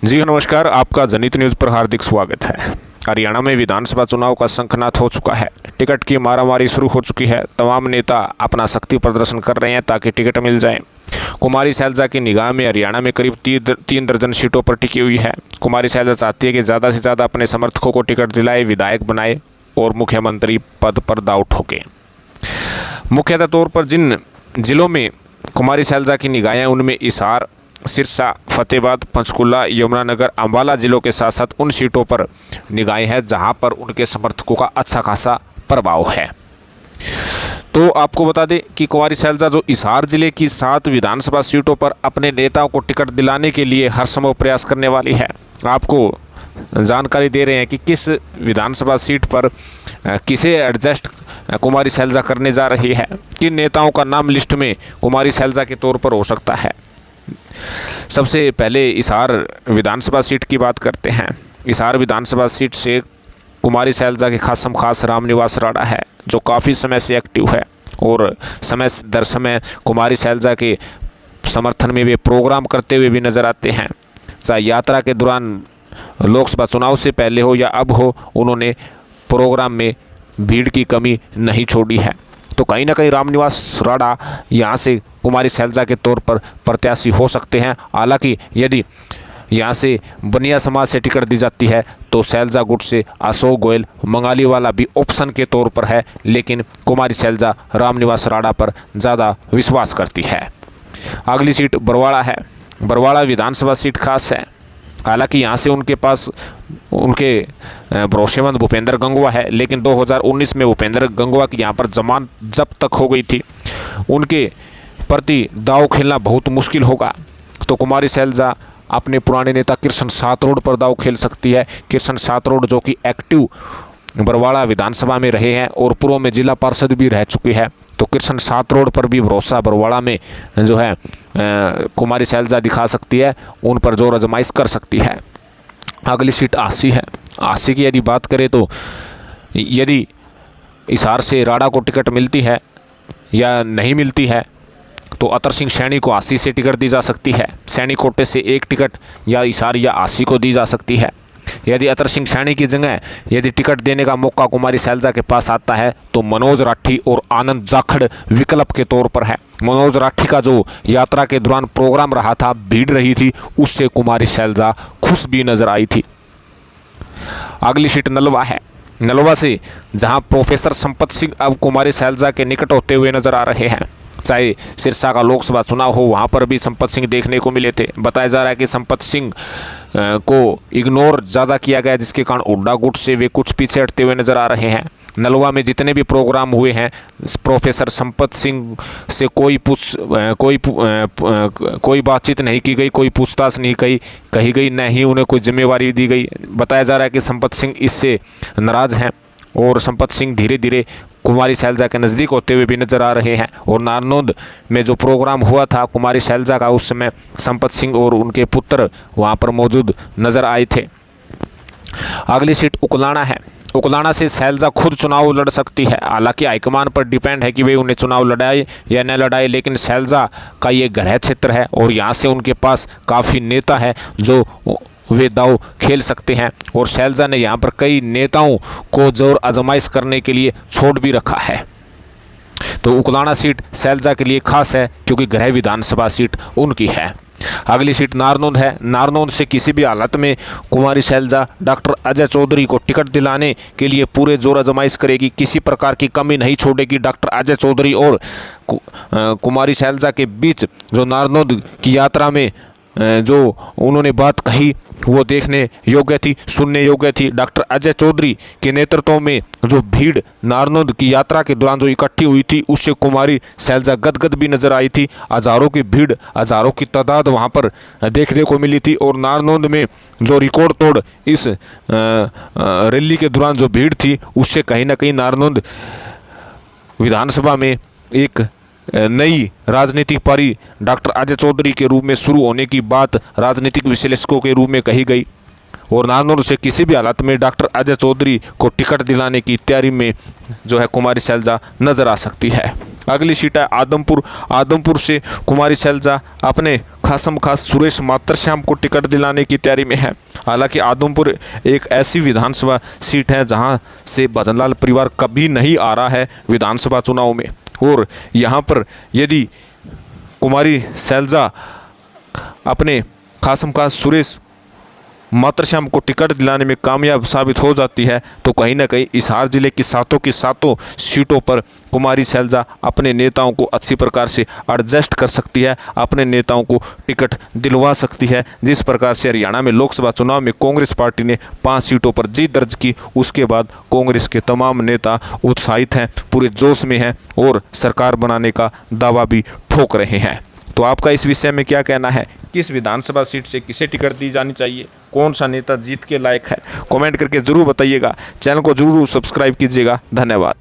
जी नमस्कार, आपका जनित न्यूज़ पर हार्दिक स्वागत है। हरियाणा में विधानसभा चुनाव का शंखनाद हो चुका है। टिकट की मारामारी शुरू हो चुकी है। तमाम नेता अपना शक्ति प्रदर्शन कर रहे हैं ताकि टिकट मिल जाए। कुमारी शैलजा की निगाह में हरियाणा में करीब 3 दर्जन सीटों पर टिकी हुई है। कुमारी शैलजा चाहती है कि ज़्यादा से ज़्यादा अपने समर्थकों को टिकट दिलाए, विधायक बनाए और मुख्यमंत्री पद पर दांव ठोके। मुख्यतः तौर पर जिन जिलों में कुमारी शैलजा की निगाहें, उनमें हिसार, सिरसा, फतेहाबाद, पंचकुला, यमुनानगर, अम्बाला जिलों के साथ साथ उन सीटों पर निगाहें हैं जहां पर उनके समर्थकों का अच्छा खासा प्रभाव है। तो आपको बता दें कि कुमारी शैलजा जो हिसार जिले की 7 विधानसभा सीटों पर अपने नेताओं को टिकट दिलाने के लिए हर संभव प्रयास करने वाली है। आपको जानकारी दे रहे हैं कि किस विधानसभा सीट पर किसे एडजस्ट कुमारी शैलजा करने जा रही है, किन नेताओं का नाम लिस्ट में कुमारी शैलजा के तौर पर हो सकता है। सबसे पहले हिसार विधानसभा सीट की बात करते हैं। हिसार विधानसभा सीट से कुमारी शैलजा के खासम खास रामनिवास राणा है, जो काफ़ी समय से एक्टिव है और समय दर समय कुमारी शैलजा के समर्थन में वे प्रोग्राम करते हुए भी नज़र आते हैं। चाहे यात्रा के दौरान, लोकसभा चुनाव से पहले हो या अब हो, उन्होंने प्रोग्राम में भीड़ की कमी नहीं छोड़ी है। तो कहीं ना कहीं रामनिवास राणा यहाँ से कुमारी शैलजा के तौर पर प्रत्याशी हो सकते हैं। हालांकि यदि यहाँ से बनिया समाज से टिकट दी जाती है तो शैलजा गुट से अशोक गोयल मंगालीवाला भी ऑप्शन के तौर पर है, लेकिन कुमारी शैलजा रामनिवास राणा पर ज़्यादा विश्वास करती है। अगली सीट बरवाड़ा है। बरवाड़ा विधानसभा सीट खास है। हालांकि यहाँ से उनके पास उनके भरोसेमंद भूपेंद्र गंगवा है, लेकिन 2019 में भूपेंद्र गंगवा की यहाँ पर जमानत जब्त तक हो गई थी। उनके प्रति दांव खेलना बहुत मुश्किल होगा। तो कुमारी शैलजा अपने पुराने नेता कृष्ण सातरोड पर दांव खेल सकती है। कृष्ण सातरोड जो कि एक्टिव बरवाड़ा विधानसभा में रहे हैं और पूर्व में जिला पार्षद भी रह चुके हैं, तो कृष्ण सातरोड पर भी भरोसा बरवाड़ा में जो है कुमारी शैलजा दिखा सकती है, उन पर जोर आजमाइश कर सकती है। अगली सीट आसी है। आसी की यदि बात करें तो यदि हिसार से राणा को टिकट मिलती है या नहीं मिलती है तो अतर सिंह सैनी को आसी से टिकट दी जा सकती है। सैनी कोटे से एक टिकट या हिसार या आसी को दी जा सकती है। यदि अतर सिंह सैनी की जगह यदि टिकट देने का मौका कुमारी शैलजा के पास आता है तो मनोज राठी और आनंद जाखड़ विकल्प के तौर पर है। मनोज राठी का जो यात्रा के दौरान प्रोग्राम रहा था, भीड़ रही थी, उससे कुमारी शैलजा खुश भी नजर आई थी। अगली सीट नलवा है। नलवा से जहां प्रोफेसर संपत सिंह अब कुमारी शैलजा के निकट होते हुए नजर आ रहे हैं। चाहे सिरसा का लोकसभा चुनाव हो, वहाँ पर भी संपत सिंह देखने को मिले थे। बताया जा रहा है कि संपत सिंह को इग्नोर ज़्यादा किया गया, जिसके कारण हुड्डा गुट से वे कुछ पीछे हटते हुए नज़र आ रहे हैं। नलवा में जितने भी प्रोग्राम हुए हैं, प्रोफेसर संपत सिंह से कोई बातचीत नहीं की गई, कोई पूछताछ नहीं कही गई, न ही उन्हें कोई जिम्मेवारी दी गई। बताया जा रहा है कि संपत सिंह इससे नाराज़ हैं और संपत सिंह धीरे धीरे कुमारी शैलजा के नज़दीक होते हुए भी नजर आ रहे हैं। और नारनौंद में जो प्रोग्राम हुआ था कुमारी शैलजा का, उस समय संपत सिंह और उनके पुत्र वहां पर मौजूद नजर आए थे। अगली सीट उकलाना है। उकलाना से शैलजा खुद चुनाव लड़ सकती है। हालांकि हाईकमान पर डिपेंड है कि वे उन्हें चुनाव लड़ाए या न लड़ाए, लेकिन शैलजा का ये गृह क्षेत्र है और यहाँ से उनके पास काफ़ी नेता है जो वे दाव खेल सकते हैं। और शैलजा ने यहाँ पर कई नेताओं को जोर आजमाइश करने के लिए छोड़ भी रखा है। तो उकलाना सीट शैलजा के लिए खास है क्योंकि गृह विधानसभा सीट उनकी है। अगली सीट नारनौंद है। नारनौंद से किसी भी हालत में कुमारी शैलजा डॉक्टर अजय चौधरी को टिकट दिलाने के लिए पूरे जोर आजमाइश करेगी, किसी प्रकार की कमी नहीं छोड़ेगी। डॉक्टर अजय चौधरी और कुमारी शैलजा के बीच जो नारनौंद की यात्रा में जो उन्होंने बात कही वो देखने योग्य थी, सुनने योग्य थी। डॉक्टर अजय चौधरी के नेतृत्व में जो भीड़ नारनौंद की यात्रा के दौरान जो इकट्ठी हुई थी, उससे कुमारी शैलजा गदगद भी नजर आई थी। हज़ारों की भीड़, हज़ारों की तादाद वहां पर देखने को मिली थी। और नारनौंद में जो रिकॉर्ड तोड़ इस रैली के दौरान जो भीड़ थी, उससे कहीं ना कहीं नारनौंद विधानसभा में एक नई राजनीतिक पारी डॉक्टर अजय चौधरी के रूप में शुरू होने की बात राजनीतिक विश्लेषकों के रूप में कही गई। और नारनौंद से किसी भी हालत में डॉक्टर अजय चौधरी को टिकट दिलाने की तैयारी में जो है कुमारी शैलजा नजर आ सकती है। अगली सीट है आदमपुर से कुमारी शैलजा अपने खासम खास सुरेश मातरश्याम को टिकट दिलाने की तैयारी में है। हालांकि आदमपुर एक ऐसी विधानसभा सीट है जहां से भजनलाल परिवार कभी नहीं आ रहा है विधानसभा चुनाव में, और यहां पर यदि कुमारी शैलजा अपने खासम खास सुरेश मातरश्याम को टिकट दिलाने में कामयाब साबित हो जाती है तो कहीं ना कहीं हिसार जिले की सातों सीटों पर कुमारी शैलजा अपने नेताओं को अच्छी प्रकार से एडजस्ट कर सकती है, अपने नेताओं को टिकट दिलवा सकती है। जिस प्रकार से हरियाणा में लोकसभा चुनाव में कांग्रेस पार्टी ने 5 सीटों पर जीत दर्ज की, उसके बाद कांग्रेस के तमाम नेता उत्साहित हैं, पूरे जोश में हैं और सरकार बनाने का दावा भी ठोक रहे हैं। तो आपका इस विषय में क्या कहना है? किस विधानसभा सीट से किसे टिकट दी जानी चाहिए? कौन सा नेता जीत के लायक है? कमेंट करके ज़रूर बताइएगा। चैनल को ज़रूर सब्सक्राइब कीजिएगा। धन्यवाद।